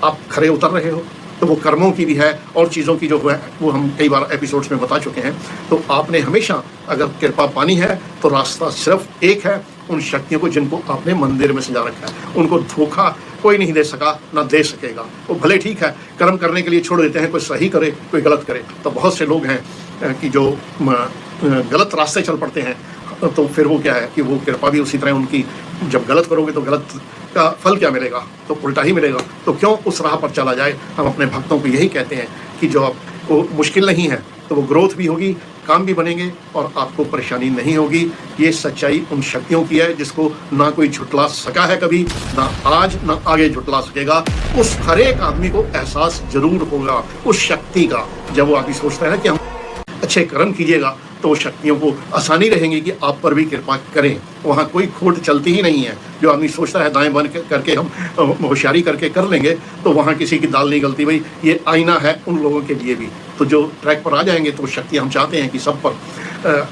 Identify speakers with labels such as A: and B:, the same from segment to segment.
A: आप खरे उतर रहे हो, तो वो कर्मों की भी है और चीज़ों की जो है वो हम कई बार एपिसोड्स में बता चुके हैं। तो आपने हमेशा अगर कृपा पानी है तो रास्ता सिर्फ एक है, उन शक्तियों को जिनको आपने मंदिर में सजा रखा है उनको धोखा कोई नहीं दे सका, ना दे सकेगा। वो भले ठीक है कर्म करने के लिए छोड़ देते हैं, कोई सही करे कोई गलत करे। तो बहुत से लोग हैं कि जो गलत रास्ते चल पड़ते हैं, तो फिर वो क्या है कि वो कृपा भी उसी तरह उनकी, जब गलत करोगे तो गलत का फल क्या मिलेगा, तो उल्टा ही मिलेगा। तो क्यों उस राह पर चला जाए। हम अपने भक्तों को यही कहते हैं कि जो आपको मुश्किल नहीं है तो वो ग्रोथ भी होगी, काम भी बनेंगे और आपको परेशानी नहीं होगी। ये सच्चाई उन शक्तियों की है जिसको ना कोई झुटला सका है कभी, ना आज ना आगे झुटला सकेगा। उस हर एक आदमी को एहसास जरूर होगा उस शक्ति का, जब वो आदमी सोचता है ना कि हम अच्छे कर्म कीजिएगा तो वो शक्तियों को आसानी रहेंगी कि आप पर भी कृपा करें। वहाँ कोई खोट चलती ही नहीं है। जो आदमी सोचता है दाएं बाएं करके हम होशियारी करके कर लेंगे, तो वहाँ किसी की दाल नहीं गलती। भाई ये आईना है उन लोगों के लिए भी। तो जो ट्रैक पर आ जाएंगे तो शक्ति हम चाहते हैं कि सब पर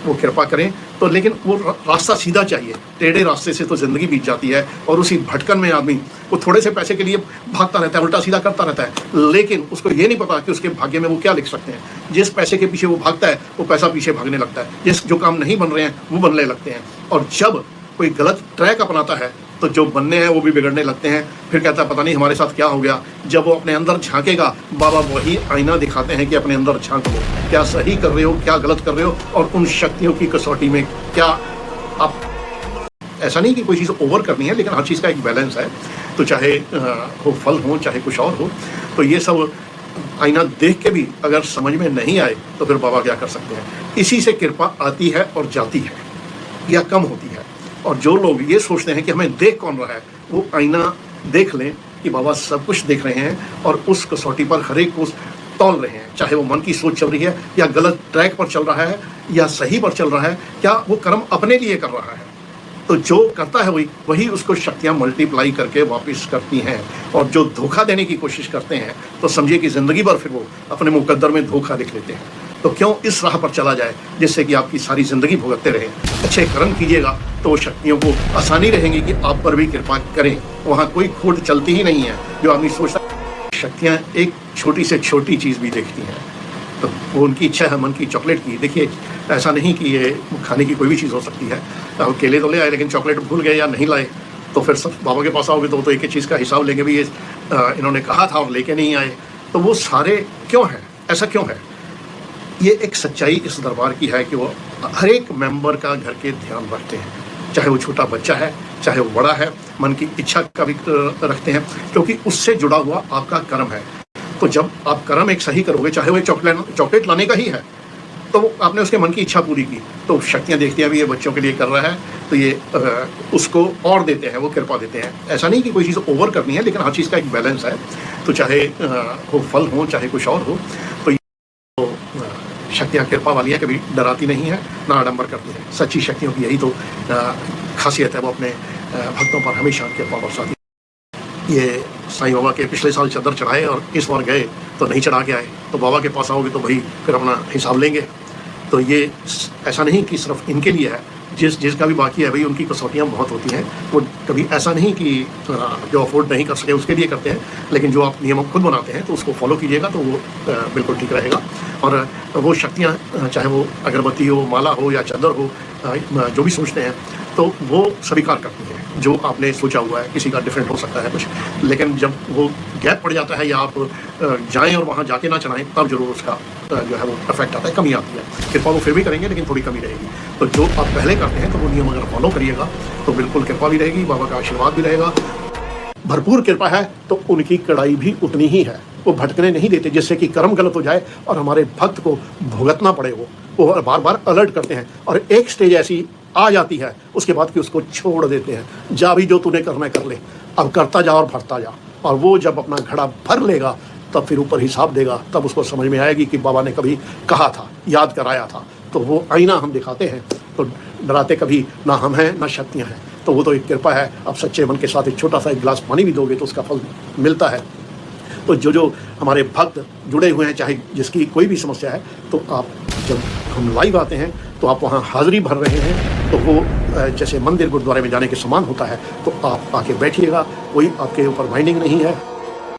A: वो कृपा करें। तो लेकिन वो रास्ता सीधा चाहिए, टेढ़े रास्ते से तो ज़िंदगी बीत जाती है और उसी भटकन में आदमी वो थोड़े से पैसे के लिए भागता रहता है, उल्टा सीधा करता रहता है, लेकिन उसको ये नहीं पता कि उसके भाग्य में वो क्या लिख सकते हैं। जिस पैसे के पीछे वो भागता है वो पैसा पीछे भागने लगता है, जिस जो काम नहीं बन रहे हैं वो बनने लगते हैं। और जब कोई गलत ट्रैक अपनाता है तो जो बनने हैं वो भी बिगड़ने लगते हैं। फिर कहता है पता नहीं हमारे साथ क्या हो गया। जब वो अपने अंदर झांकेगा, बाबा वही आईना दिखाते हैं कि अपने अंदर झांक लो, क्या सही कर रहे हो क्या गलत कर रहे हो, और उन शक्तियों की कसौटी में क्या आप, ऐसा नहीं कि कोई चीज़ ओवर करनी है, लेकिन हर चीज़ का एक बैलेंस है। तो चाहे वो फल हो चाहे कुछ और हो, तो ये सब आईना देख के भी अगर समझ में नहीं आए तो फिर बाबा क्या कर सकते हैं। इसी से कृपा आती है और जाती है या कम होती है। और जो लोग ये सोचते हैं कि हमें देख कौन रहा है, वो आईना देख लें कि बाबा सब कुछ देख रहे हैं और उस कसौटी पर हर एक को तौल रहे हैं। चाहे वो मन की सोच चल रही है या गलत ट्रैक पर चल रहा है या सही पर चल रहा है, क्या वो कर्म अपने लिए कर रहा है। तो जो करता है वही उसको शक्तियाँ मल्टीप्लाई करके वापस करती हैं। और जो धोखा देने की कोशिश करते हैं तो समझिए कि ज़िंदगी भर फिर वो अपने मुकद्दर में धोखा दिख लेते हैं। तो क्यों इस राह पर चला जाए जिससे कि आपकी सारी ज़िंदगी भुगतते रहें। अच्छे कर्म कीजिएगा तो शक्तियों को आसानी रहेगी कि आप पर भी कृपा करें। वहाँ कोई खोट चलती ही नहीं है। जो आदमी सोचता है शक्तियाँ एक छोटी से छोटी चीज़ भी देखती हैं, तो वो उनकी इच्छा है मन की चॉकलेट की। देखिए ऐसा नहीं कि ये खाने की कोई भी चीज़ हो सकती है। अब केले तो ले आए लेकिन चॉकलेट भूल गए या नहीं लाए, तो फिर सब बाबा के पास आओगे तो एक एक चीज़ का हिसाब लेंगे भी, ये इन्होंने कहा था और लेके नहीं आए। तो वो सारे क्यों हैं, ऐसा क्यों है। ये एक सच्चाई इस दरबार की है कि वो हर एक मेंबर का घर के ध्यान रखते हैं, चाहे वो छोटा बच्चा है चाहे वो बड़ा है। मन की इच्छा का भी रखते हैं, क्योंकि उससे जुड़ा हुआ आपका कर्म है। तो जब आप कर्म एक सही करोगे, चाहे वो एक चॉकलेट लाने का ही है, तो आपने उसके मन की इच्छा पूरी की, तो शक्तियाँ देखती हैं भी ये बच्चों के लिए कर रहा है, तो ये उसको और देते हैं, वो कृपा देते हैं। ऐसा नहीं कि कोई चीज़ ओवर करनी है, लेकिन हर चीज़ का एक बैलेंस है। तो चाहे वो फल हो चाहे कुछ और हो, तो शक्तियाँ कृपा वाली है, कभी डराती नहीं है ना आडंबर करती है। सच्ची शक्तियों की यही तो खासियत है, वो अपने भक्तों पर हमेशा कृपा बरसाती। ये साईं बाबा के पिछले साल चादर चढ़ाए और इस बार गए तो नहीं चढ़ा के आए, तो बाबा के पास आओगे तो भाई फिर अपना हिसाब लेंगे। तो ये ऐसा नहीं कि सिर्फ इनके लिए है, जिसका भी बाकी है भाई उनकी कसौटियाँ बहुत होती हैं। वो कभी ऐसा नहीं कि जो अफोर्ड नहीं कर सके उसके लिए करते हैं, लेकिन जो आप नियम खुद बनाते हैं तो उसको फॉलो कीजिएगा तो वो बिल्कुल ठीक रहेगा। और वो शक्तियाँ चाहे वो अगरबत्ती हो, माला हो या चादर हो, जो भी सोचते हैं तो वो स्वीकार करती हैं। जो आपने सोचा हुआ है, किसी का डिफरेंट हो सकता है कुछ, लेकिन जब वो गैप पड़ जाता है या आप जाएं और वहाँ जाके ना चढ़ाएं, तब जरूर उसका जो है वो इफेक्ट आता है, कमी आती है। कृपा वो फिर भी करेंगे लेकिन थोड़ी कमी रहेगी। तो जो आप पहले करते हैं तो वो नियम अगर फॉलो करिएगा तो बिल्कुल कृपा भी रहेगी, बाबा का आशीर्वाद भी रहेगा। भरपूर कृपा है तो उनकी कड़ाई भी उतनी ही है। वो भटकने नहीं देते जिससे कि कर्म गलत हो जाए और हमारे भक्त को भुगतना पड़े। वो बार बार अलर्ट करते हैं और एक स्टेज ऐसी आ जाती है उसके बाद कि उसको छोड़ देते हैं। जा भी जो तूने करना है कर ले, अब करता जा और भरता जा। और वो जब अपना घड़ा भर लेगा तब फिर ऊपर हिसाब देगा, तब उसको समझ में आएगी कि बाबा ने कभी कहा था, याद कराया था। तो वो आईना हम दिखाते हैं, तो डराते कभी ना हम हैं ना शक्तियाँ हैं। तो वो तो एक कृपा है। आप सच्चे मन के साथ एक छोटा सा एक गिलास पानी भी दोगे तो उसका फल मिलता है। तो जो हमारे भक्त जुड़े हुए हैं, चाहे जिसकी कोई भी समस्या है, तो आप जब हम लाइव आते हैं तो आप वहाँ हाज़िरी भर रहे हैं, तो वो जैसे मंदिर गुरुद्वारे में जाने के समान होता है। तो आप आके बैठिएगा, कोई आपके ऊपर बाइंडिंग नहीं है।